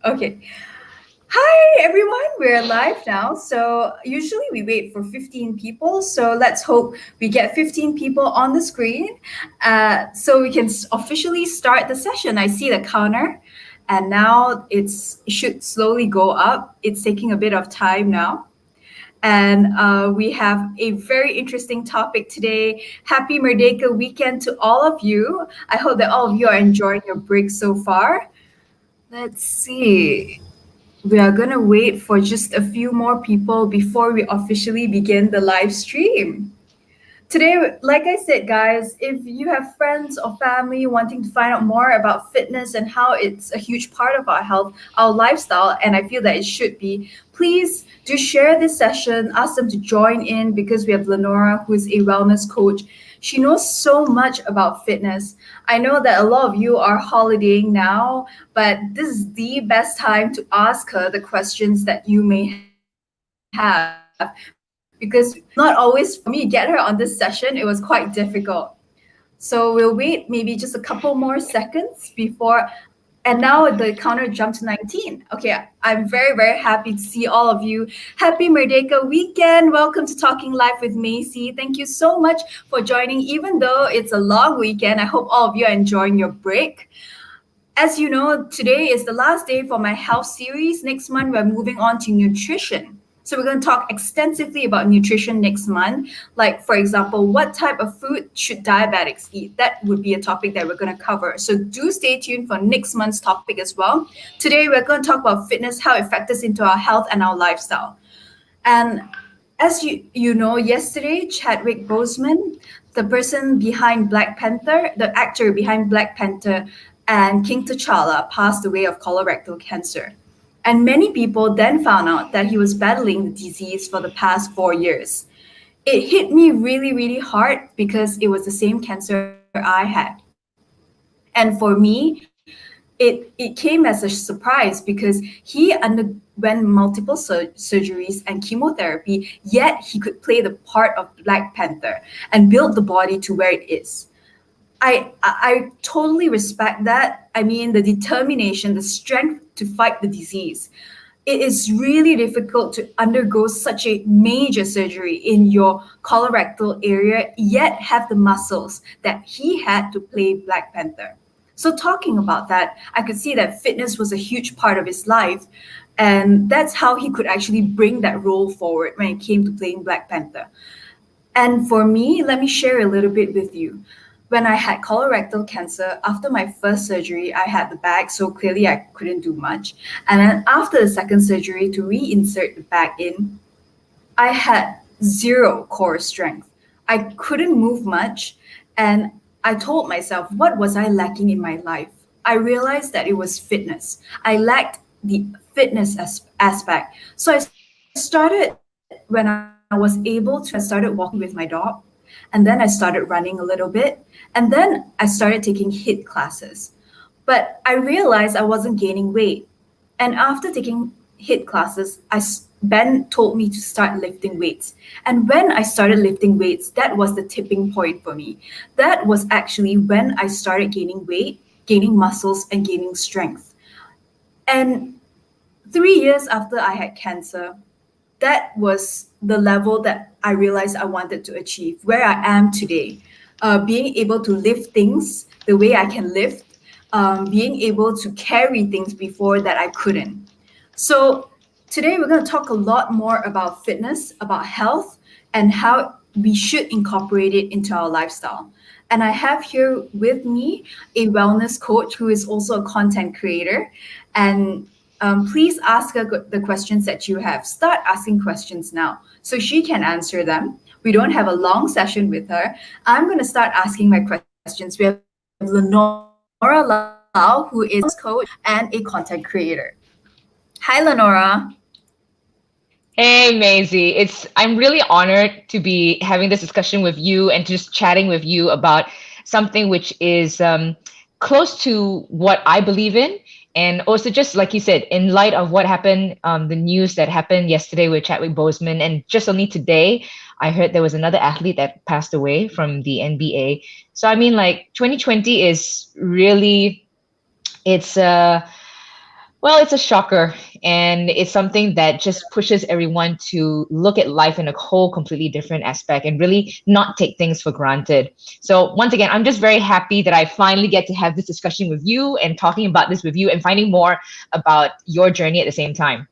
Okay. Hi everyone, we're live now. So usually we wait for 15 people. So let's hope we get 15 people on the screen so we can officially start the session. I see the counter and now it should slowly go up. It's taking a bit of time now. And we have a very interesting topic today. Happy Merdeka weekend to all of you. I hope that all of you are enjoying your break so far. Let's see. We are going to wait for just a few more people before we officially begin the live stream. Today, like I said, guys, if you have friends or family wanting to find out more about fitness and how it's a huge part of our health, our lifestyle, and I feel that it should be, please do share this session. Ask them to join in because we have Lenora, who is a wellness coach. She knows so much about fitness. I know that a lot of you are holidaying now, but this is the best time to ask her the questions that you may have because not always for me get her on this session. It was quite difficult. So we'll wait maybe just a couple more seconds before. And now the counter jumped to 19. Okay, I'm very, very happy to see all of you. Happy Merdeka weekend. Welcome to Talking Live with Macy. Thank you so much for joining. Even though it's a long weekend, I hope all of you are enjoying your break. As you know, today is the last day for my health series. Next month, we're moving on to nutrition. So we're going to talk extensively about nutrition next month. Like, for example, what type of food should diabetics eat? That would be a topic that we're going to cover. So do stay tuned for next month's topic as well. Today, we're going to talk about fitness, how it factors into our health and our lifestyle. And as you know, yesterday, Chadwick Boseman, the person behind Black Panther, the actor behind Black Panther, and King T'Challa passed away of colorectal cancer. And many people then found out that he was battling the disease for the past 4 years. It hit me really, really hard because it was the same cancer I had. And for me, it came as a surprise because he underwent multiple surgeries and chemotherapy, yet he could play the part of Black Panther and build the body to where it is. I totally respect that. I mean, the determination, the strength to fight the disease. It is really difficult to undergo such a major surgery in your colorectal area, yet have the muscles that he had to play Black Panther. So, talking about that, I could see that fitness was a huge part of his life. And that's how he could actually bring that role forward when it came to playing Black Panther. And for me, let me share a little bit with you. When I had colorectal cancer, after my first surgery, I had the bag, so clearly I couldn't do much. And then after the second surgery to reinsert the bag in, I had zero core strength. I couldn't move much. And I told myself, what was I lacking in my life? I realized that it was fitness. I lacked the fitness aspect. So I started when I was able to, I started walking with my dog. And then I started running a little bit. And then I started taking HIIT classes. But I realized I wasn't gaining weight. And after taking HIIT classes, Ben told me to start lifting weights. And when I started lifting weights, that was the tipping point for me. That was actually when I started gaining weight, gaining muscles, and gaining strength. And 3 years after I had cancer, that was the level that I realized I wanted to achieve, where I am today. Being able to lift things the way I can lift, being able to carry things before that I couldn't. So today we're going to talk a lot more about fitness, about health, and how we should incorporate it into our lifestyle. And I have here with me a wellness coach who is also a content creator. And please ask her the questions that you have. Start asking questions now so she can answer them. We don't have a long session with her. I'm going to start asking my questions. We have Lenora Low, who is a coach and a content creator. Hi, Lenora. Hey, Maisie. I'm really honored to be having this discussion with you and just chatting with you about something which is close to what I believe in. And also, just like you said, in light of what happened, the news that happened yesterday with Chadwick Boseman, and just only today, I heard there was another athlete that passed away from the NBA. So, I mean, like 2020 is really, it's Well, it's a shocker, and it's something that just pushes everyone to look at life in a whole completely different aspect and really not take things for granted. So, once again, I'm just very happy that I finally get to have this discussion with you and talking about this with you and finding more about your journey at the same time.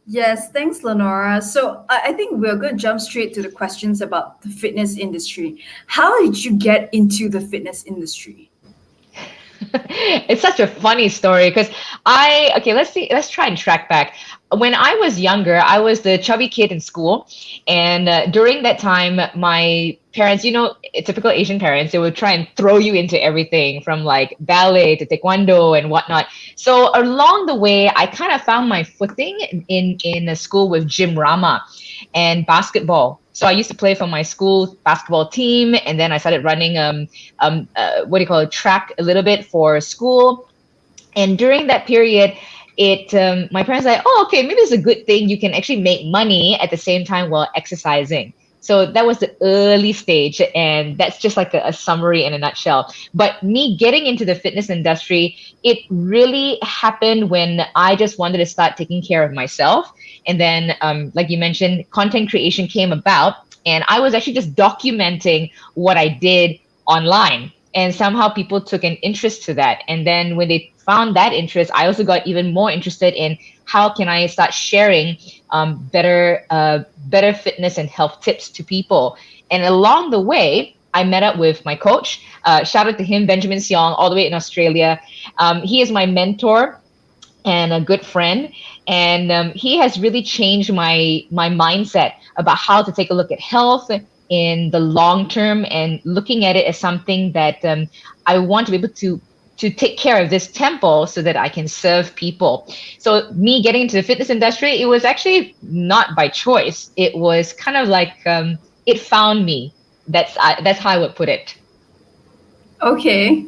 Yes, thanks, Lenora. So I think we're going to jump straight to the questions about the fitness industry. How did you get into the fitness industry? It's such a funny story because okay, let's see, let's try and track back. When I was younger, I was the chubby kid in school, and during that time, my parents, typical Asian parents, they would try and throw you into everything from like ballet to taekwondo and whatnot. So along the way, I kind of found my footing in a school with gym rama and basketball. So I used to play for my school basketball team, and then I started running what do you call it, track a little bit for school. And during that period, it my parents were like, oh, okay, maybe it's a good thing you can actually make money at the same time while exercising. So that was the early stage, and that's just like a summary in a nutshell. But me getting into the fitness industry, it really happened when I just wanted to start taking care of myself. And then, like you mentioned, content creation came about, and I was actually just documenting what I did online. And somehow people took an interest to that. And then when they found that interest, I also got even more interested in how can I start sharing better fitness and health tips to people. And along the way, I met up with my coach. Shout out to him, Benjamin Seong, all the way in Australia. He is my mentor and a good friend, and he has really changed my mindset about how to take a look at health in the long term and looking at it as something that I want to be able to take care of this temple so that I can serve people. So me getting into the fitness industry, it was actually not by choice. It was kind of like it found me. That's how I would put it. Okay.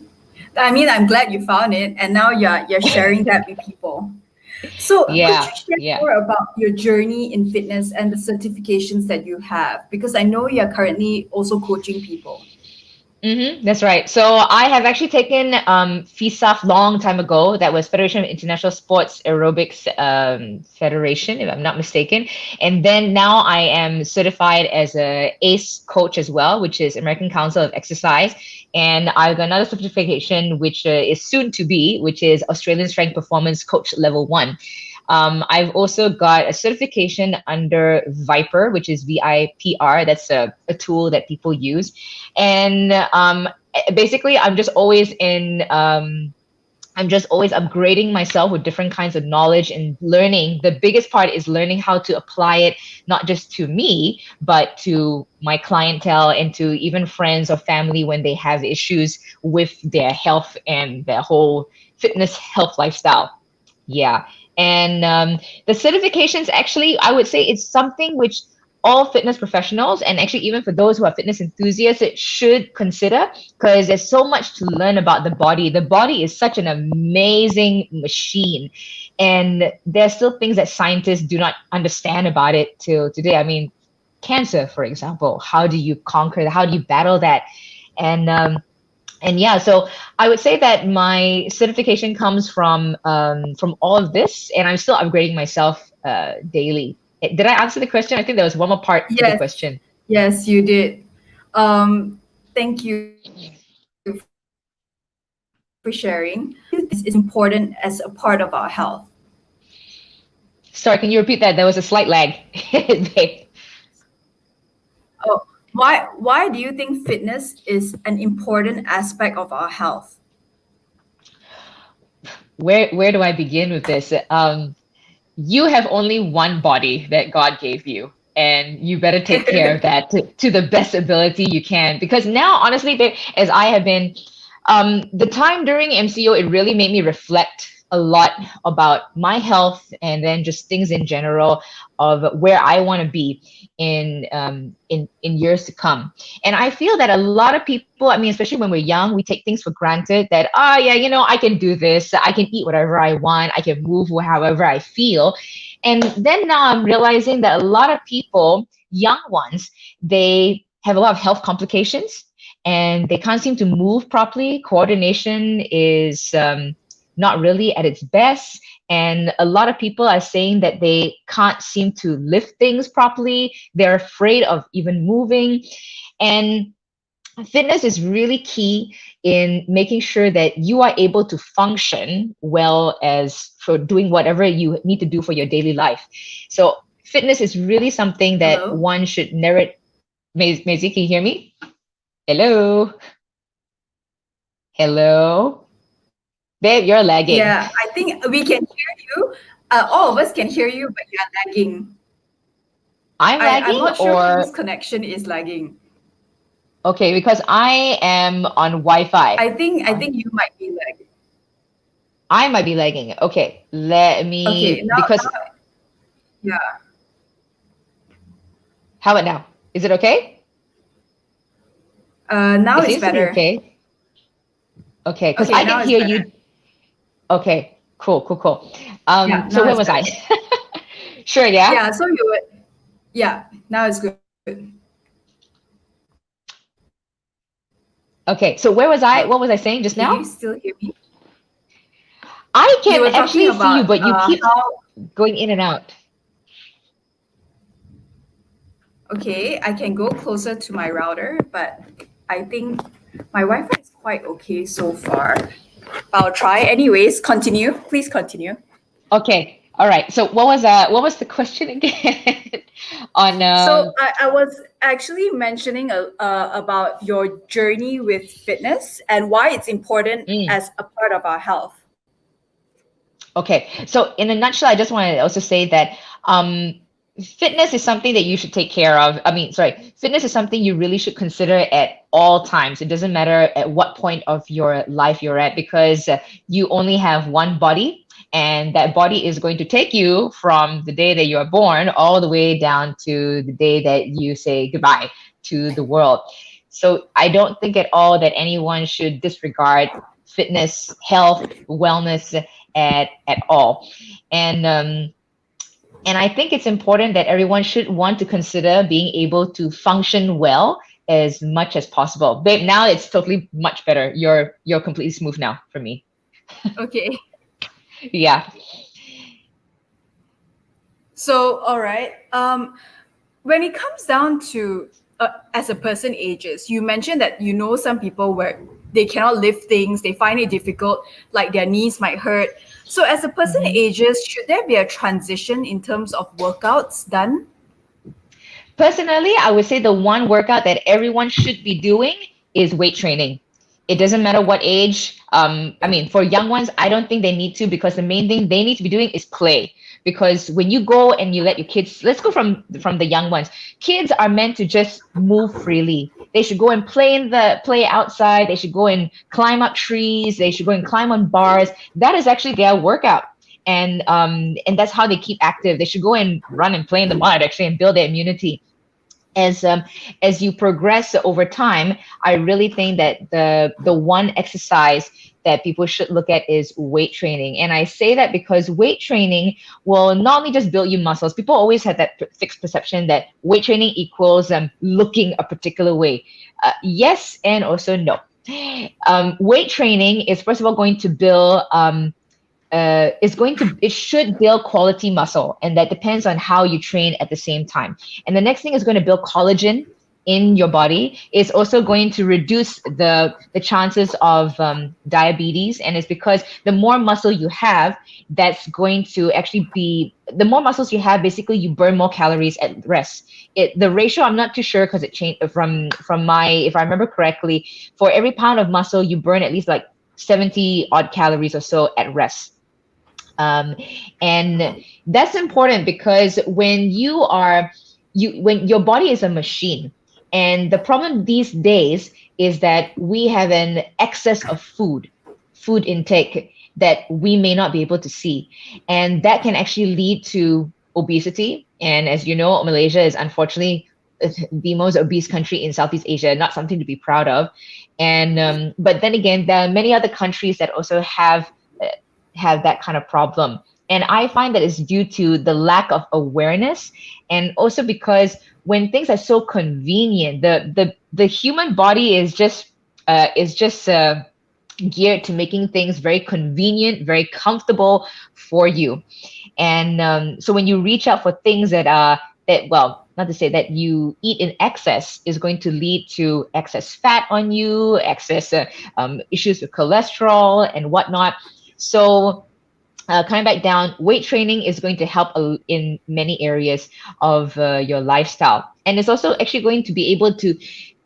I mean, I'm glad you found it, and now you're sharing that with people. So, could you Yeah, share yeah. more about your journey in fitness and the certifications that you have? Because I know you're currently also coaching people. That's right. So I have actually taken FISAF long time ago. That was Federation of International Sports Aerobics Federation, if I'm not mistaken. And then now I am certified as a ACE coach as well, which is American Council of Exercise. And I've got another certification, which is soon to be, which is Australian Strength Performance Coach Level 1. I've also got a certification under Viper, which is VIPR. That's a tool that people use. And basically, I'm just always upgrading myself with different kinds of knowledge and learning. The biggest part is learning how to apply it, not just to me, but to my clientele and to even friends or family when they have issues with their health and their whole fitness health lifestyle. Yeah. And the certifications, actually, I would say it's something which all fitness professionals, and actually even for those who are fitness enthusiasts, it should consider, because there's so much to learn about the body. The body is such an amazing machine, and there's still things that scientists do not understand about it till today. I mean, cancer, for example, how do you conquer that? How do you battle that? And yeah, so I would say that my certification comes from all of this, and I'm still upgrading myself daily. Did I answer the question? I think there was one more part to the Yes, question. yes, you did. Thank you for sharing. Why do you think fitness is important as a part of our health? Sorry, can you repeat that? There was a slight lag. Oh, why do you think fitness is an important aspect of our health? Where do I begin with this? You have only one body that God gave you, and you better take care of that to the best ability you can. Because now, honestly, as I have been, the time during MCO, it really made me reflect a lot about my health and then just things in general of where I want to be in years to come. And I feel that a lot of people, I mean, especially when we're young, we take things for granted that, oh yeah, I can do this, I can eat whatever I want, I can move however I feel. And then now I'm realizing that a lot of people, young ones, they have a lot of health complications and they can't seem to move properly. Coordination is not really at its best. And a lot of people are saying that they can't seem to lift things properly. They're afraid of even moving. And fitness is really key in making sure that you are able to function well as for doing whatever you need to do for your daily life. So fitness is really something that Hello? one should narrate. Maisie, can you hear me? Hello? Hello? Babe, you're lagging. Yeah, I think we can hear you. All of us can hear you, but you're lagging. I'm I'm lagging not sure whose or connection is lagging. okay, because I am on Wi-Fi. I think you might be lagging. I might be lagging. Okay, let Okay, me because yeah. how about now? Is it okay? Now It it's seems to be better. okay. Okay, because Okay, I now can it's hear better. you. Okay, cool. Yeah, So now where it's was I? better. Sure, yeah. Yeah, so you would, yeah, now it's good. Okay, so where was I? What was I saying just Can you now? still hear me? I You can were talking actually see you, about but you keep how, going in and out. okay, I can go closer to my router, but I think my Wi-Fi is quite okay so far. I'll try. Anyways, continue. Please continue. Okay, all right. So what was the question again? On So I was actually mentioning about your journey with fitness and why it's important mm. as a part of our health. Okay, so in a nutshell, I just want to also say that fitness is something that you should take care of. I mean, sorry, fitness is something you really should consider at all times. It doesn't matter at what point of your life you're at, because you only have one body, and that body is going to take you from the day that you are born all the way down to the day that you say goodbye to the world. So I don't think at all that anyone should disregard fitness, health, wellness at all. And and I think it's important that everyone should want to consider being able to function well as much as possible. Babe, now it's totally much better. You're completely smooth now for me. Okay. Yeah. So, all right. When it comes down to as a person ages, you mentioned that you know some people where they cannot lift things, they find it difficult, like their knees might hurt. So, as a person Mhm. ages, should there be a transition in terms of workouts done? Personally, I would say the one workout that everyone should be doing is weight training. It doesn't matter what age. I mean, for young ones, I don't think they need to, because the main thing they need to be doing is play. Because when you go and you let your kids, let's go from the young ones. Kids are meant to just move freely. They should go and play outside. They should go and climb up trees. They should go and climb on bars. That is actually their workout. And that's how they keep active. They should go and run and play in the mud actually and build their immunity as as you progress over time. I really think that the one exercise that people should look at is weight training. And I say that because weight training will not only just build you muscles. People always have that fixed perception that weight training equals looking a particular way. Yes, and also no. Weight training is first of all going to build it should build quality muscle, and that depends on how you train at the same time. And the next thing is going to build collagen in your body. It's also going to reduce the chances of diabetes, and it's because the more muscle you have, that's going to actually be the more muscles you have, basically you burn more calories at rest. The ratio, I'm not too sure because it changed from my, if I remember correctly, for every pound of muscle you burn at least like 70 odd calories or so at rest. um, and that's important because when your body is a machine, and the problem these days is that we have an excess of food intake that we may not be able to see, and that can actually lead to obesity. And as you know, Malaysia is unfortunately the most obese country in Southeast Asia, not something to be proud of. And but then again, there are many other countries that also uh, have that kind of problem. And I find that it's due to the lack of awareness, and also because when things are so convenient, the human body is just geared to making things very convenient, very comfortable for you. And so when you reach out for things that well, not to say that you eat in excess is going to lead to excess fat on you, excess issues with cholesterol and whatnot. So coming back down, weight training is going to help in many areas of your lifestyle. And it's also actually going to be able to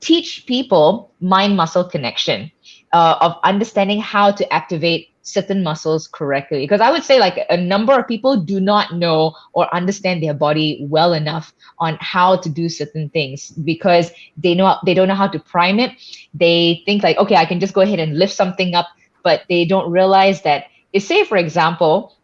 teach people mind muscle connection, of understanding how to activate certain muscles correctly. Because I would say, like, a number of people do not know or understand their body well enough on how to do certain things because they don't know how to prime it. They think like, okay, I can just go ahead and lift something up, but they don't realize that, say for example,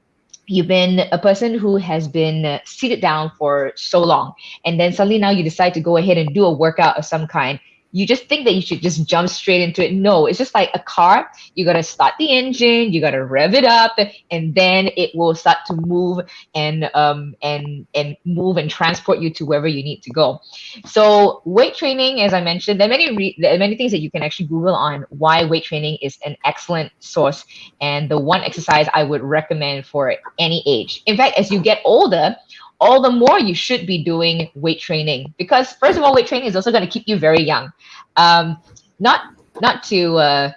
you've been a person who has been seated down for so long, and then suddenly now you decide to go ahead and do a workout of some kind. You just think that you should just jump straight into it. No, it's just like a car. You got to start the engine, you got to rev it up, and then it will start to move and move and transport you to wherever you need to go. So weight training, as I mentioned, there are many things that you can actually Google on why weight training is an excellent source, and the one exercise I would recommend for any age. In fact, as you get older, all the more you should be doing weight training, because first of all, weight training is also going to keep you very young. Um, not not to well,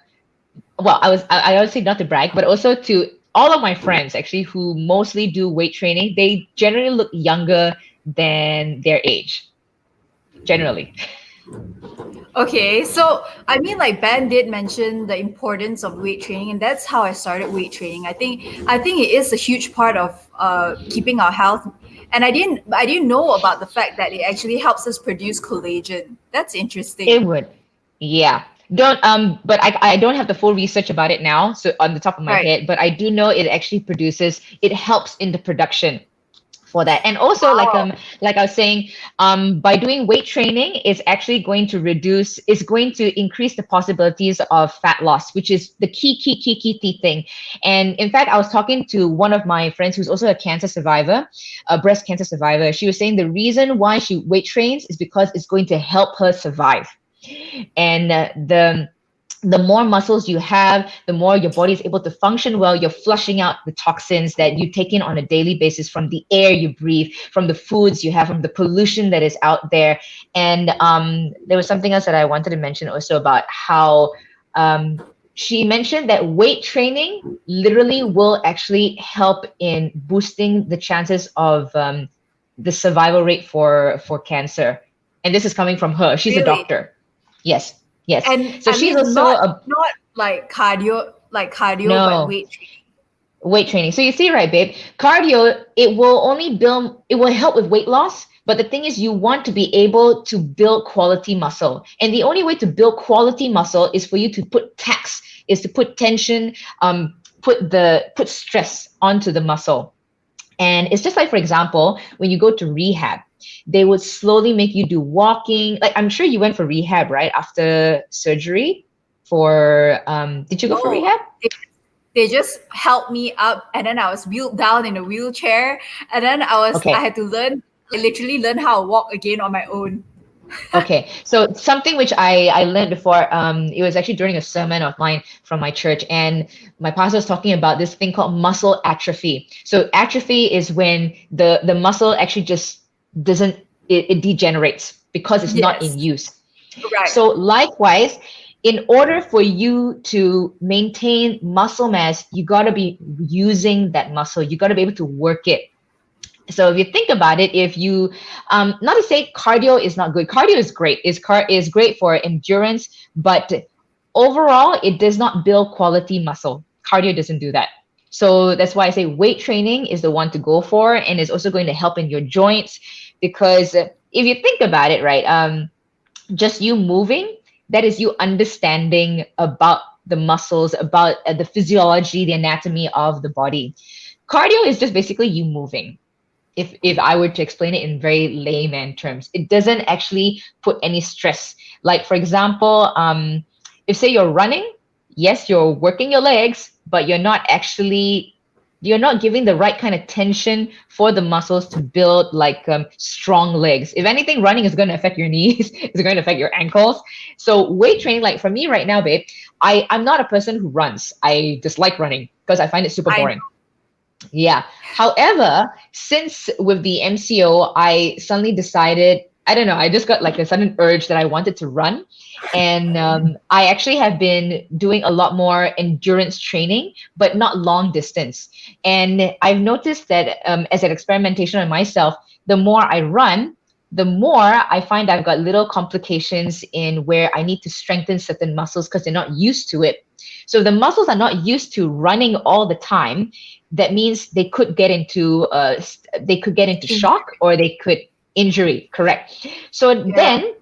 I would say not to brag, but also to all of my friends actually who mostly do weight training. They generally look younger than their age, generally. Okay, so I mean, like Ben did mention the importance of weight training, and that's how I started weight training. I think it is a huge part of keeping our health, and I didn't know about the fact that it actually helps us produce collagen. That's It interesting. would. Yeah. Don't but I don't have the full research about it now, so on the top of my Right. head, but I do know it actually produces, it helps in the production for that. And also, Wow. like I was saying, by doing weight training is actually going to is going to increase the possibilities of fat loss, which is the key thing. And in fact, I was talking to one of my friends who's also a cancer survivor, a breast cancer survivor. She was saying the reason why she weight trains is because it's going to help her survive. And the more muscles you have, the more your body is able to function well. You're flushing out the toxins that you take in on a daily basis from the air you breathe, from the foods you have, from the pollution that is out there. And there was something else that I wanted to mention also about how um, she mentioned that weight training literally will actually help in boosting the chances of the survival rate for cancer. And this is coming from her. She's a Really? doctor. Yes, yes. And So I she's mean, also not a not like cardio, but no weight training. weight training. So you see, right, babe? Cardio, it will help with weight loss. But the thing is, you want to be able to build quality muscle. And the only way to build quality muscle is for you to is to put tension, put stress onto the muscle. And it's just like, for example, when you go to rehab, they would slowly make you do walking. Like, I'm sure you went for rehab, right? After surgery did you go for No, rehab? they just helped me up, and then I was wheeled down in a wheelchair, and then I Okay. had to literally learn how to walk again on my own. Okay. So something which I learned before, it was actually during a sermon of mine from my church, and my pastor was talking about this thing called muscle atrophy. So atrophy is when the muscle actually just doesn't, it degenerates because it's not in Yes, use. right. So likewise, in order for you to maintain muscle mass, you got to be using that muscle. You got to be able to work it. So if you think about it, if you, not to say cardio is not good, cardio is great. Is great for endurance, but overall, it does not build quality muscle. Cardio doesn't do that. So that's why I say weight training is the one to go for, and it's also going to help in your joints because if you think about it, right, just you moving, that is you understanding about the muscles, about the physiology, the anatomy of the body. Cardio is just basically you moving. If I were to explain it in very layman terms, it doesn't actually put any stress. Like for example, if say you're running, yes, you're working your legs, but you're not actually You're not giving the right kind of tension for the muscles to build like strong legs. If anything, running is going to affect your knees. It's going to affect your ankles. So weight training, like for me right now, babe, I'm not a person who runs. I dislike running because I find it super I boring. Yeah. However, since with the MCO, I suddenly decided, I don't know, I just got like a sudden urge that I wanted to run. And I actually have been doing a lot more endurance training, but not long distance. And I've noticed that as an experimentation on myself, the more I run, the more I find I've got little complications in where I need to strengthen certain muscles because they're not used to it. So the muscles are not used to running all the time. That means they could get into think shock or they could injury. Correct. So yeah, then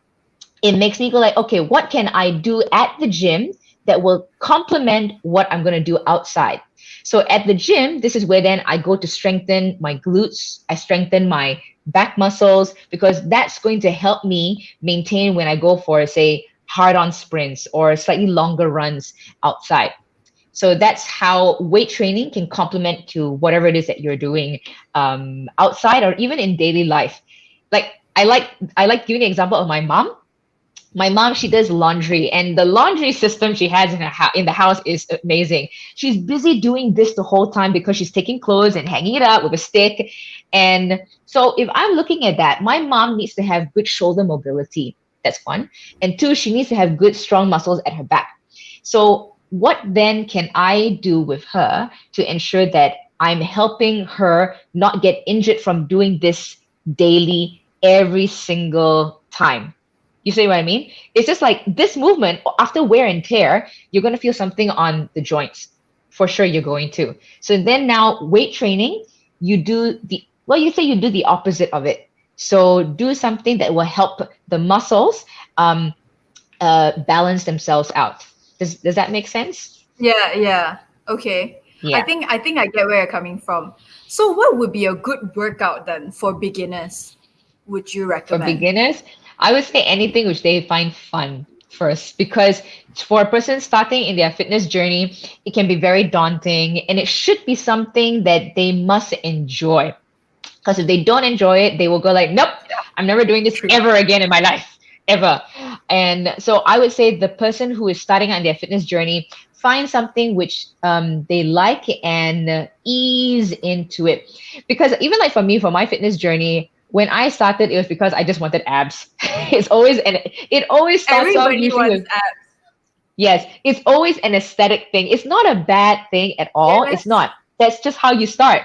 it makes me go like, okay, what can I do at the gym that will complement what I'm going to do outside? So at the gym, this is where then I go to strengthen my glutes, I strengthen my back muscles because that's going to help me maintain when I go for, say, hard on sprints or slightly longer runs outside. So that's how weight training can complement to whatever it is that you're doing outside or even in daily life. Like I like giving an example of my mom. My mom, she does laundry, and the laundry system she has in the house is amazing. She's busy doing this the whole time because she's taking clothes and hanging it up with a stick. And so if I'm looking at that, my mom needs to have good shoulder mobility. That's one. And two, she needs to have good strong muscles at her back. So what then can I do with her to ensure that I'm helping her not get injured from doing this daily every single time? You see what I mean? It's just like this movement, after wear and tear, you're going to feel something on the joints. For sure, you're going to. So then now, weight training, you say you do the opposite of it. So do something that will help the muscles um, balance themselves out. Does that make sense? yeah. Okay. I Yeah. think I think I get where you're coming from. So what would be a good workout then for beginners? Would you For recommend? beginners, I would say anything which they find fun first, because for a person starting in their fitness journey, it can be very daunting and it should be something that they must enjoy. Because if they don't enjoy it, they will go like, nope, Yeah, I'm never doing this true. ever again in my life, ever. And so I would say the person who is starting on their fitness journey, find something which they like and ease into it. Because even like for me, for my fitness journey, when I started, it was because I just wanted abs. It always starts off Everybody usually wants with, abs. yes, it's always an aesthetic thing. It's not a bad thing at all. It's Yes. not. That's just how you start.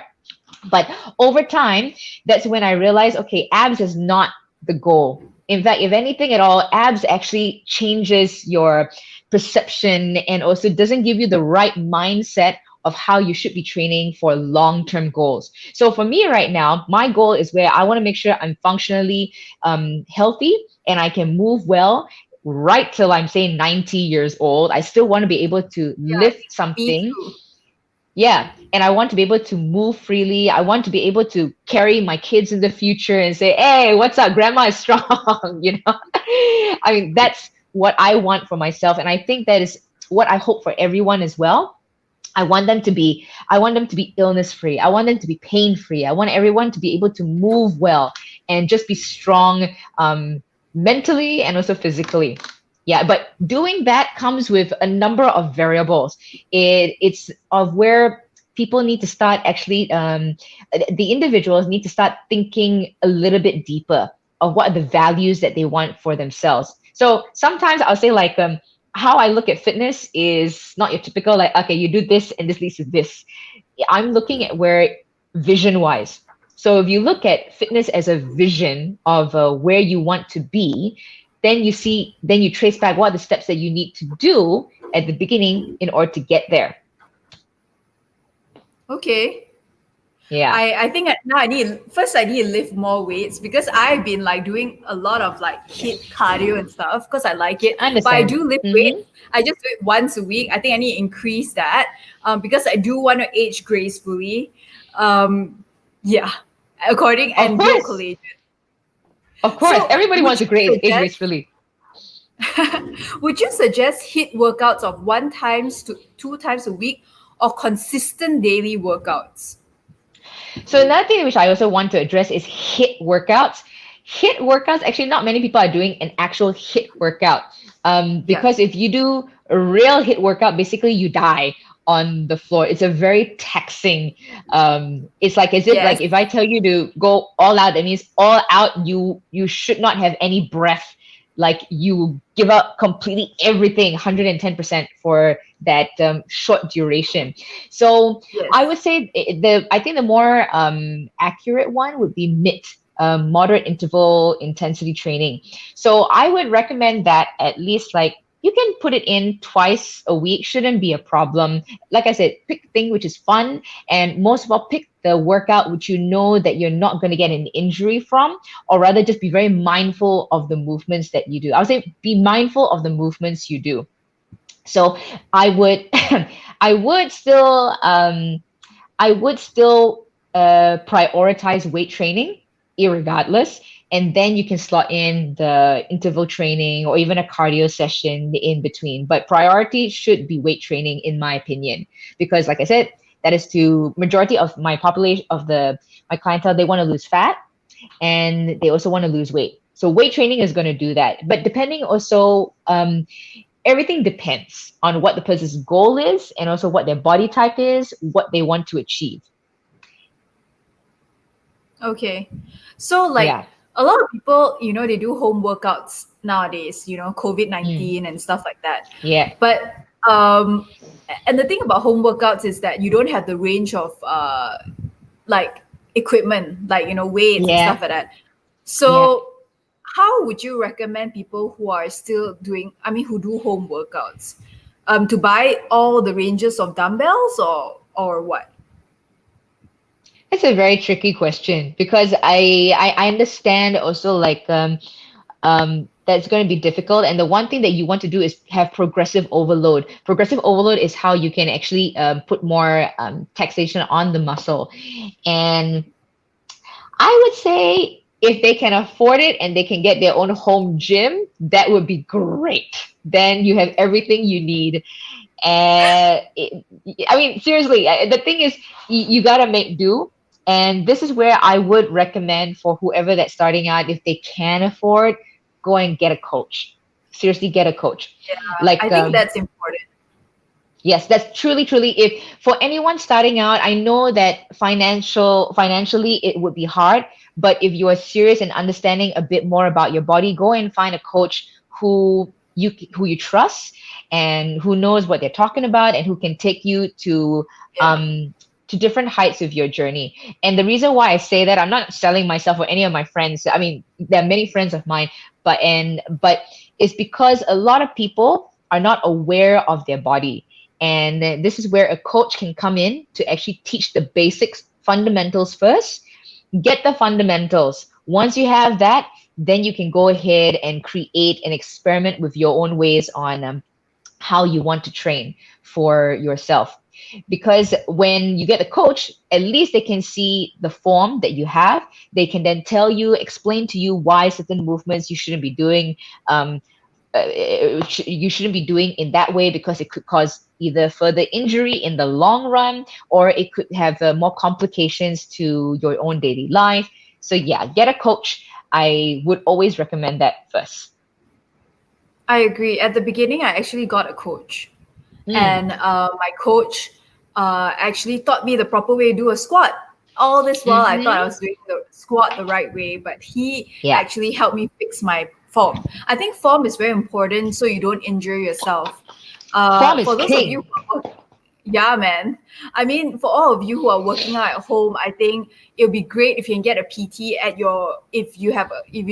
But over time, that's when I realized, okay, abs is not the goal. In fact, if anything at all, abs actually changes your perception and also doesn't give you the right mindset of how you should be training for long-term goals. So for me right now, my goal is where I want to make sure I'm functionally healthy and I can move well right till I'm saying 90 years old. I still want to be able to Yeah, I lift think me something. too. Yeah. And I want to be able to move freely. I want to be able to carry my kids in the future and say, hey, what's up? Grandma is strong. I mean, that's what I want for myself. And I think that is what I hope for everyone as well. I want them to be illness free. I want them to be pain free. I want everyone to be able to move well and just be strong mentally and also physically. Yeah, but doing that comes with a number of variables. It's of where people need to start actually, the individuals need to start thinking a little bit deeper of what are the values that they want for themselves. So sometimes I'll say like, how I look at fitness is not your typical like, okay, you do this and this leads to this. I'm looking at where vision wise. So if you look at fitness as a vision of where you want to be, then you trace back what are the steps that you need to do at the beginning in order to get there. Okay. Yeah, I think now I need to lift more weights because I've been like doing a lot of like hit cardio and stuff because I like it. I But I understand. do lift Mm-hmm. weights. I just do it once a week. I think I need to increase that because I do want to age gracefully. Yeah, according Of and build course, collagen. of course. So Everybody would wants you to age suggest gracefully. would you suggest hit workouts of one times to two times a week, or consistent daily workouts? So another thing which I also want to address is HIIT workouts. HIIT workouts, actually not many people are doing an actual HIIT workout. Yeah. Because if you do a real HIIT workout, basically you die on the floor. It's a very taxing, it's like as if Yes. like if I tell you to go all out, that means all out, you should not have any breath. Like you give up completely everything, 110% for that short duration. So I Yes. would say I think the more accurate one would be mid moderate interval intensity training. So I would recommend that at least like you can put it in twice a week, shouldn't be a problem. Like I said, pick the thing which is fun, and most of all, pick the workout which you know that you're not going to get an injury from, or rather just be very mindful of the movements that you do. I would say be mindful of the movements you do. So I would I would still prioritize weight training irregardless, and then you can slot in the interval training or even a cardio session in between. But priority should be weight training, in my opinion, because like I said, that is to majority of my population of the my clientele. They want to lose fat and they also want to lose weight. So weight training is going to do that. But depending also, everything depends on what the person's goal is and also what their body type is, what they want to achieve. Okay. So like Yeah. a lot of people, they do home workouts nowadays, Mm. COVID-19 and stuff like that. Yeah. But and the thing about home workouts is that you don't have the range of like equipment, like weights and Yeah. stuff like that. Yeah. So how would you recommend people who are still doing, I mean, who do home workouts, to buy all the ranges of dumbbells or what? It's a very tricky question because I understand also like that's going to be difficult. And the one thing that you want to do is have progressive overload. Progressive overload is how you can actually put more taxation on the muscle. And I would say if they can afford it and they can get their own home gym, that would be great. Then you have everything you need. And I mean, seriously, the thing is, you gotta make do. And this is where I would recommend for whoever that's starting out, if they can afford, go and get a coach. Seriously, get a coach. I Like, think that's important. yes, that's truly, truly. If for anyone starting out, I know that financially it would be hard, but if you are serious and understanding a bit more about your body, go and find a coach who you trust and who knows what they're talking about and who can take you Yeah. to different heights of your journey. And the reason why I say that, I'm not selling myself or any of my friends. I mean, there are many friends of mine, but it's because a lot of people are not aware of their body, and then this is where a coach can come in to actually teach the basics, fundamentals first. Get the fundamentals. Once you have that, then you can go ahead and create and experiment with your own ways on how you want to train for yourself. Because when you get a coach, at least they can see the form that you have. They can then tell you, explain to you why certain movements you shouldn't be doing. Um, you shouldn't be doing in that way because it could cause either further injury in the long run, or it could have more complications to your own daily life. So yeah, get a coach. I would always recommend that first. I agree. At the beginning, I actually got a coach, Mm, and my coach actually taught me the proper way to do a squat. All this while, I thought I mm-hmm. was doing the squat the right way, but he Yeah. actually helped me fix my form. I think form is very important so you don't injure yourself. Form is For those of you king. who are Yeah, man. I mean, for all of you who are working out at home, I think it would be great if you can get a PT at your if you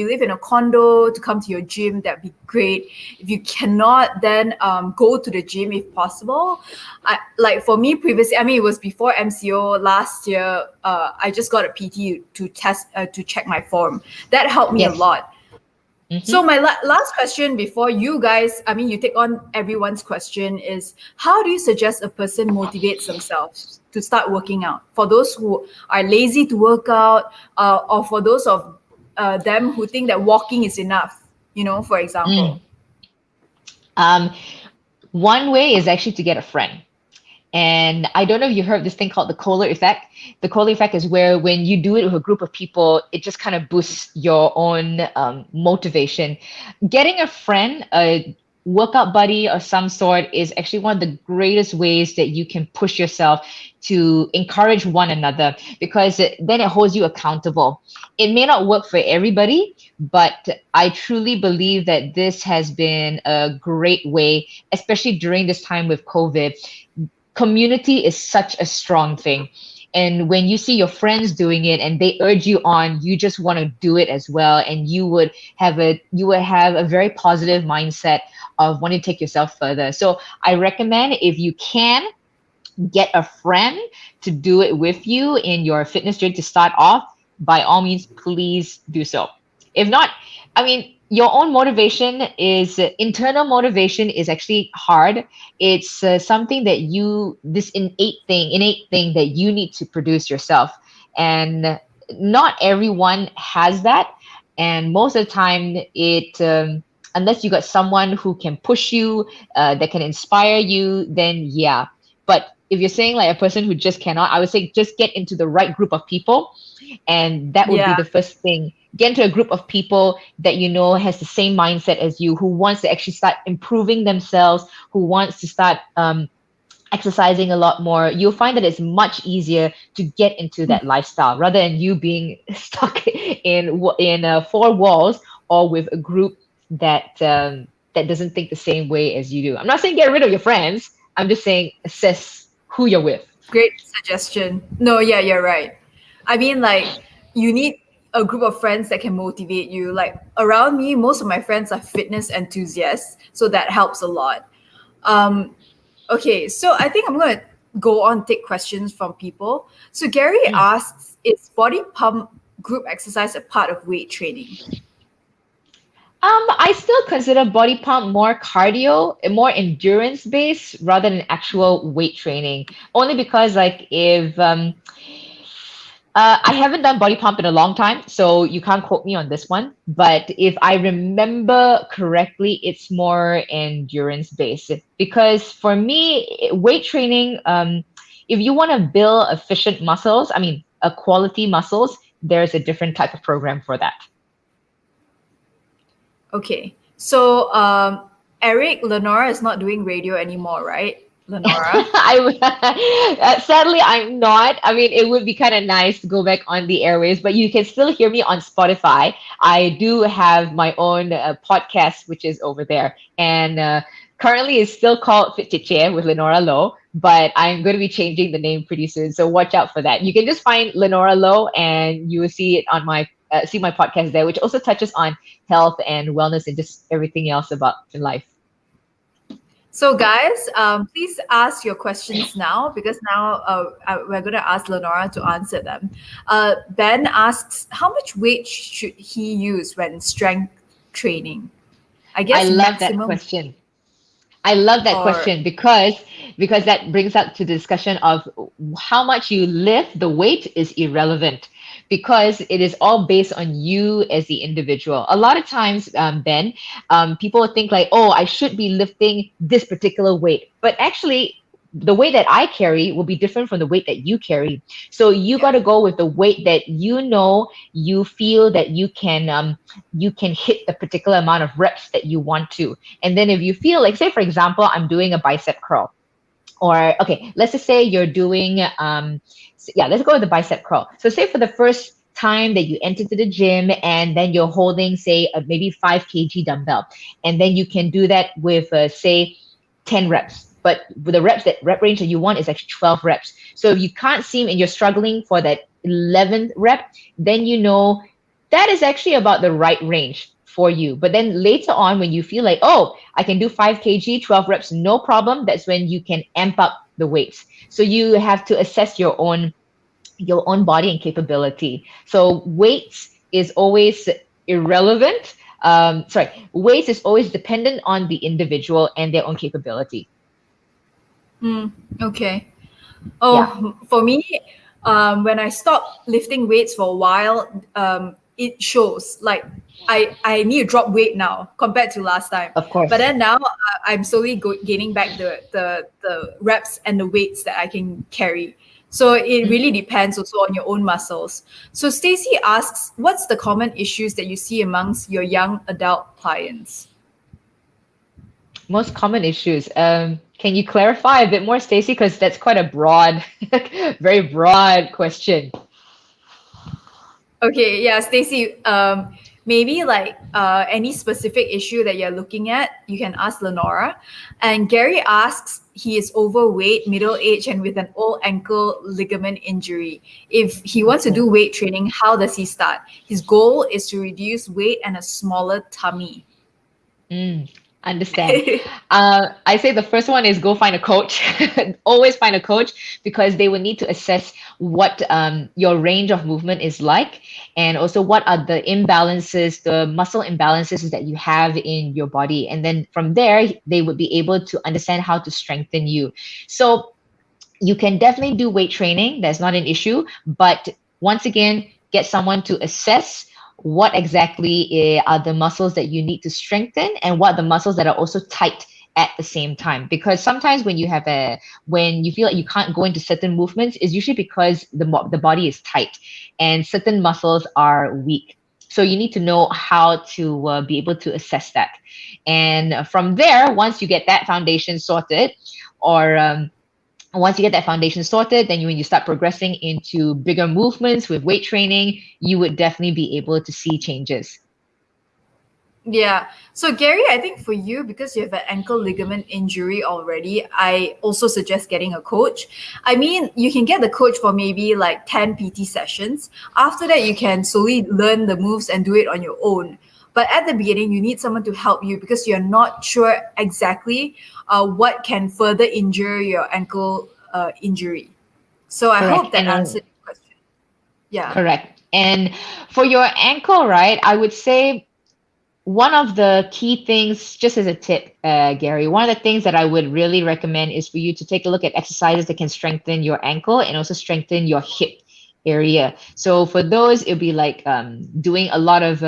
live in a condo to come to your gym, that'd be great. If you cannot, then go to the gym if possible. I like for me previously, I mean it was before MCO last year, I just got a PT to test to check my form. That helped me a Yes. lot. So Mm-hmm. my last question before you guys, I mean, you take on everyone's question is how do you suggest a person motivates themselves to start working out? For those who are lazy to work out, or for those of them who think that walking is enough, for example. Mm. Um, One way is actually to get a friend. And I don't know if you heard of this thing called the Kohler effect. The Kohler effect is where when you do it with a group of people, it just kind of boosts your own motivation. Getting a friend, a workout buddy of some sort, is actually one of the greatest ways that you can push yourself to encourage one another, because then it holds you accountable. It may not work for everybody, but I truly believe that this has been a great way, especially during this time with COVID. Community is such a strong thing. And when you see your friends doing it and they urge you on, you just want to do it as well. And you would have a very positive mindset of wanting to take yourself further. So I recommend, if you can, get a friend to do it with you in your fitness journey to start off. By all means, please do so. If not, I mean, your own motivation is internal motivation is actually hard. It's something that this innate thing that you need to produce yourself. And not everyone has that. And most of the time, unless you got someone who can push you, that can inspire you, then yeah. But if you're saying like a person who just cannot, I would say just get into the right group of people. And that would be Yeah, the first thing. Get into a group of people that you know has the same mindset as you, who wants to actually start improving themselves, who wants to start exercising a lot more. You'll find that it's much easier to get into that lifestyle rather than you being stuck in four walls, or with a group that doesn't think the same way as you do. I'm not saying get rid of your friends. I'm just saying assess who you're with. great suggestion. No, yeah, you're right. I mean, like, you need a group of friends that can motivate you. Like, around me, most of my friends are fitness enthusiasts, so that helps a lot. Um, okay, so I think I'm going to go on take questions from people. So Gary Mm. asks, is body pump group exercise a part of weight training? I still consider body pump more cardio, more endurance based rather than actual weight training. Only because, like, if I haven't done body pump in a long time, so you can't quote me on this one. But if I remember correctly, it's more endurance based. Because for me, weight training, if you want to build efficient muscles, I mean, a quality muscles, there's a different type of program for that. Okay, so Eric, Lenora is not doing radio anymore, right? Lenora? Sadly, I'm not. I mean, it would be kind of nice to go back on the airways, but you can still hear me on Spotify. I do have my own podcast, which is over there, and currently it's still called Fit Chair with Linora Low. But I'm going to be changing the name pretty soon, so watch out for that. You can just find Linora Low, and you will see it on my see my podcast there, which also touches on health and wellness and just everything else about life. So, guys, please ask your questions now because now we're going to ask Lenora to answer them. Ben asks, how much weight should he use when strength training? I I guess love that maximum question. I love that or question because that brings up to the discussion of how much you lift. The weight is irrelevant because it is all based on you as the individual. A lot of times, Ben, people think like, oh, I should be lifting this particular weight, but actually, the weight that I carry will be different from the weight that you carry. So you got yeah. to go with the weight that you know you feel that you can hit the particular amount of reps that you want to. And then if you feel like, say for example, I'm doing a bicep curl, or okay, let's just say you're doing yeah, let's go with the bicep curl. So say for the first time that you enter to the gym and then you're holding say maybe 5 kg dumbbell, and then you can do that with say 10 reps, but with the rep range that you want is actually 12 reps. So if you can't seem and you're struggling for that 11th rep, then you know that is actually about the right range for you. But then later on, when you feel like, oh, I can do 5 kg, 12 reps, no problem, that's when you can amp up the weights. So you have to assess your own body and capability. So weights is always irrelevant. Weights is always dependent on the individual and their own capability. Mm, okay. Yeah. Oh, for me, when I stopped lifting weights for a while, it shows. Like I need to drop weight now compared to last time. Of But course. then now I'm slowly gaining back the reps and the weights that I can carry. So it Mhm. really depends also on your own muscles. So Stacy asks, what's the common issues that you see amongst your young adult clients? Most common issues. Can you clarify a bit more, Stacey? Because that's quite a broad, very broad question. Okay, yeah, Stacy, maybe like any specific issue that you're looking at, you can ask Lenora. And Gary asks, he is overweight, middle age, and with an old ankle ligament injury. If he wants to Okay. do weight training, how does he start? His goal is to reduce weight and a smaller tummy. Mm, understand. I say the first one is go find a coach. Always find a coach because they will need to assess what your range of movement is like, and also what are the imbalances, the muscle imbalances that you have in your body. And then from there, they would be able to understand how to strengthen you. So you can definitely do weight training. That's not an issue. But once again, get someone to assess what exactly are the muscles that you need to strengthen and what the muscles that are also tight at the same time. Because sometimes when you feel like you can't go into certain movements, is usually because the body is tight and certain muscles are weak. So you need to know how to be able to assess that. And from there, once you get that foundation sorted, or once you get that foundation sorted, then when you start progressing into bigger movements with weight training, you would definitely be able to see changes. Yeah. So Gary, I think for you, because you have an ankle ligament injury already, I also suggest getting a coach. I mean, you can get the coach for maybe like 10 PT sessions. After that, you can slowly learn the moves and do it on your own. But at the beginning, you need someone to help you because you're not sure exactly what can further injure your ankle injury. So I Correct. hope that answered your question. Yeah. Correct. And for your ankle, right, I would say one of the key things, just as a tip, Gary, one of the things that I would really recommend is for you to take a look at exercises that can strengthen your ankle and also strengthen your hip area. So for those, it'll be like doing a lot of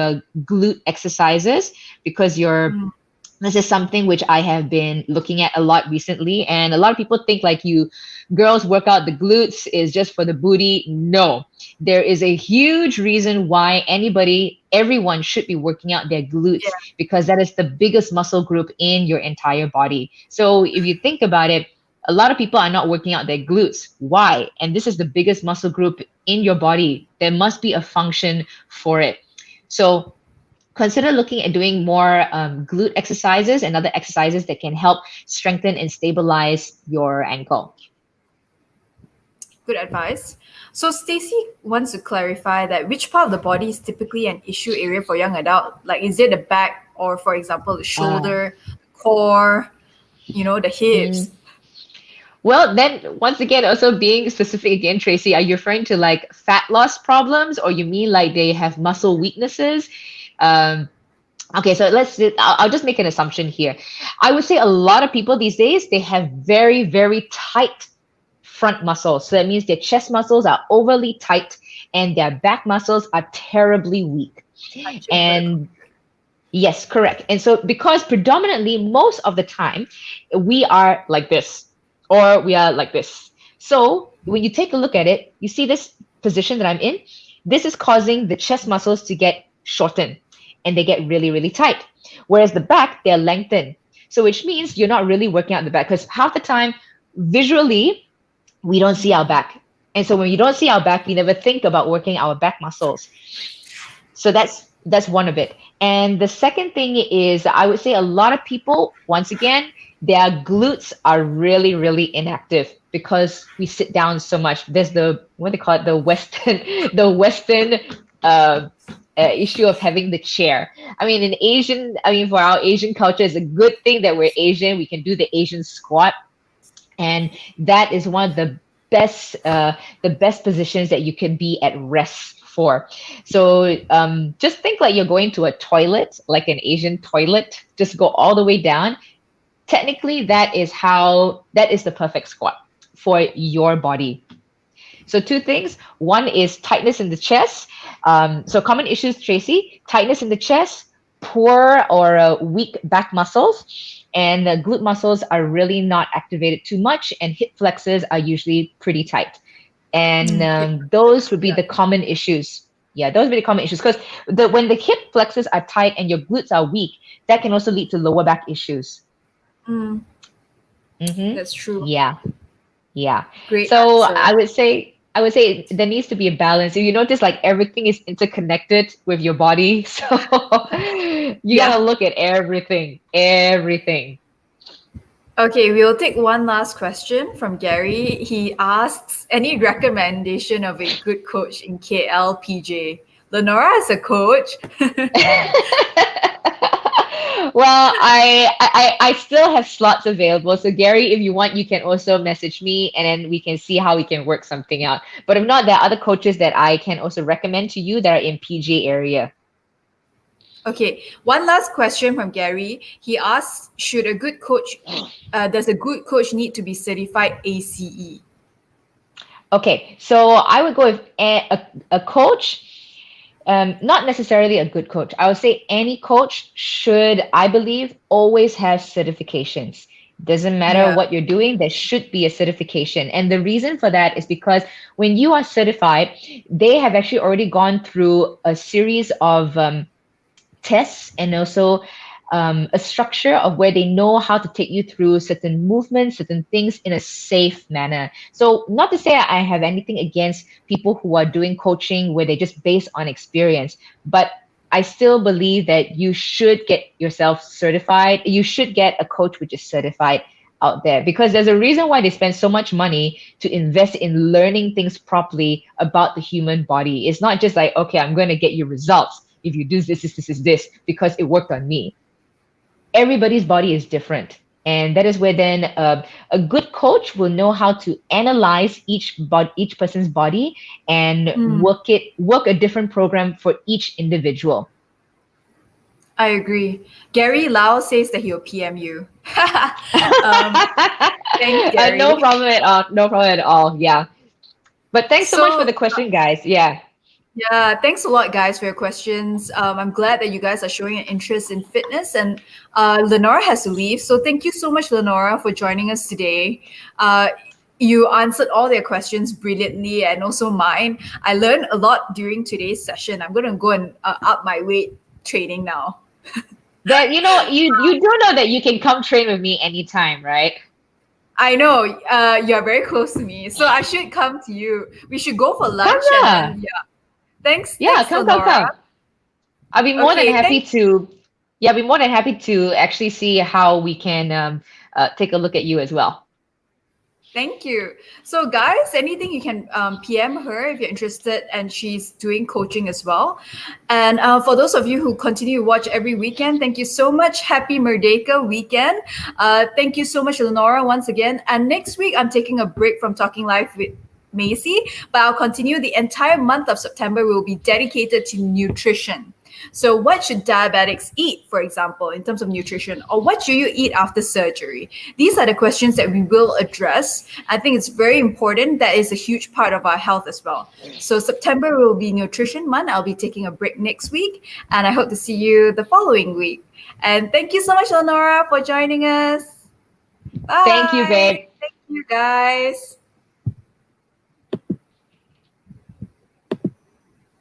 glute exercises because your Mm, this is something which I have been looking at a lot recently. And a lot of people think like you girls work out the glutes is just for the booty. No, there is a huge reason why everyone should be working out their glutes yeah. because that is the biggest muscle group in your entire body. So if you think about it, a lot of people are not working out their glutes. Why? And this is the biggest muscle group in your body. There must be a function for it. So consider looking at doing more glute exercises and other exercises that can help strengthen and stabilize your ankle. Good advice. So Stacy wants to clarify that which part of the body is typically an issue area for young adult? Like is it the back or for example the Uh, shoulder, core, the mm, hips? well, then once again, also being specific again, Tracy, are you referring to like fat loss problems or you mean like they have muscle weaknesses? Um, okay, so I'll just make an assumption here. I would say a lot of people these days, they have very, very tight front muscles. So that means their chest muscles are overly tight and their back muscles are terribly weak. Punching vertical. And yes, correct. And so because predominantly most of the time we are like this or we are like this. So when you take a look at it, you see this position that I'm in. This is causing the chest muscles to get shortened and they get really, really tight. Whereas the back, they're lengthened. So which means you're not really working out the back because half the time visually we don't see our back. And so when you don't see our back, we never think about working our back muscles. So that's one of it. And the second thing is I would say a lot of people, once again, their glutes are really, really inactive because we sit down so much. There's the what they call it, the Western, the Western issue of having the chair. I mean, for our Asian culture, it's a good thing that we're Asian. We can do the Asian squat and that is one of the best positions that you can be at rest for. So just think like you're going to a toilet, like an Asian toilet, just go all the way down. Technically that is the perfect squat for your body. So two things. One is tightness in the chest. So common issues, Tracy: tightness in the chest, poor or weak back muscles, and the glute muscles are really not activated too much, and hip flexors are usually pretty tight. And Hip those flexors. would be Yeah. the common issues. Yeah, those would be the common issues because when the hip flexors are tight and your glutes are weak, that can also lead to lower back issues. Mm, Mm-hmm. that's true. Yeah, yeah. Great So answer. I would say there needs to be a balance. If you notice, like everything is interconnected with your body, so you Yeah. gotta look at everything, everything. Okay, we'll take one last question from Gary. He asks, any recommendation of a good coach in KLPJ? Lenora is a coach. Well, I still have slots available. So Gary, if you want, you can also message me and then we can see how we can work something out. But if not, there are other coaches that I can also recommend to you that are in PJ area. Okay, one last question from Gary. He asks, does a good coach need to be certified ACE? Okay, so I would go with a coach, not necessarily a good coach. I would say any coach should, I believe, always have certifications. Doesn't matter Yeah. what you're doing, there should be a certification. And the reason for that is because when you are certified, they have actually already gone through a series of tests and also a structure of where they know how to take you through certain movements, certain things in a safe manner. So, not to say I have anything against people who are doing coaching where they just based on experience, but I still believe that you should get yourself certified. You should get a coach which is certified out there because there's a reason why they spend so much money to invest in learning things properly about the human body. It's not just like, okay, I'm going to get you results if you do this because it worked on me. Everybody's body is different. And that is where then a good coach will know how to analyze each person's body and Mm, work a different program for each individual. I agree. Gary Lau says that he'll PM you. um, thanks, No Gary. problem at all. No problem at all. Yeah. But thanks so much for So, the question, guys. Yeah. yeah, thanks a lot, guys, for your questions. I'm glad that you guys are showing an interest in fitness. And Lenora has to leave. So, thank you so much, Lenora, for joining us today. You answered all their questions brilliantly and also mine. I learned a lot during today's session. I'm going to go and up my weight training now. That you do know that you can come train with me anytime, right? I know you're very close to me, so I should come to you. We should go for Come lunch and lah. then yeah. Thanks, Yeah, thanks, come, come, Lenora. come. I'll be more than Okay, happy thank to, yeah, I'll be more than happy to actually see how we can take a look at you as well. Thank you. So, guys, anything you can PM her if you're interested, and she's doing coaching as well. And for those of you who continue to watch every weekend, thank you so much. Happy Merdeka weekend. Thank you so much, Lenora, once again. And next week, I'm taking a break from Talking Live with Macy, but I'll continue the entire month of September. Will be dedicated to nutrition. So, what should diabetics eat, for example, in terms of nutrition, or what should you eat after surgery? These are the questions that we will address. I think it's very important. That is a huge part of our health as well. So, September will be Nutrition Month. I'll be taking a break next week, and I hope to see you the following week. And thank you so much, Lenora, for joining us. Thank you, Bye. babe. Thank you, guys.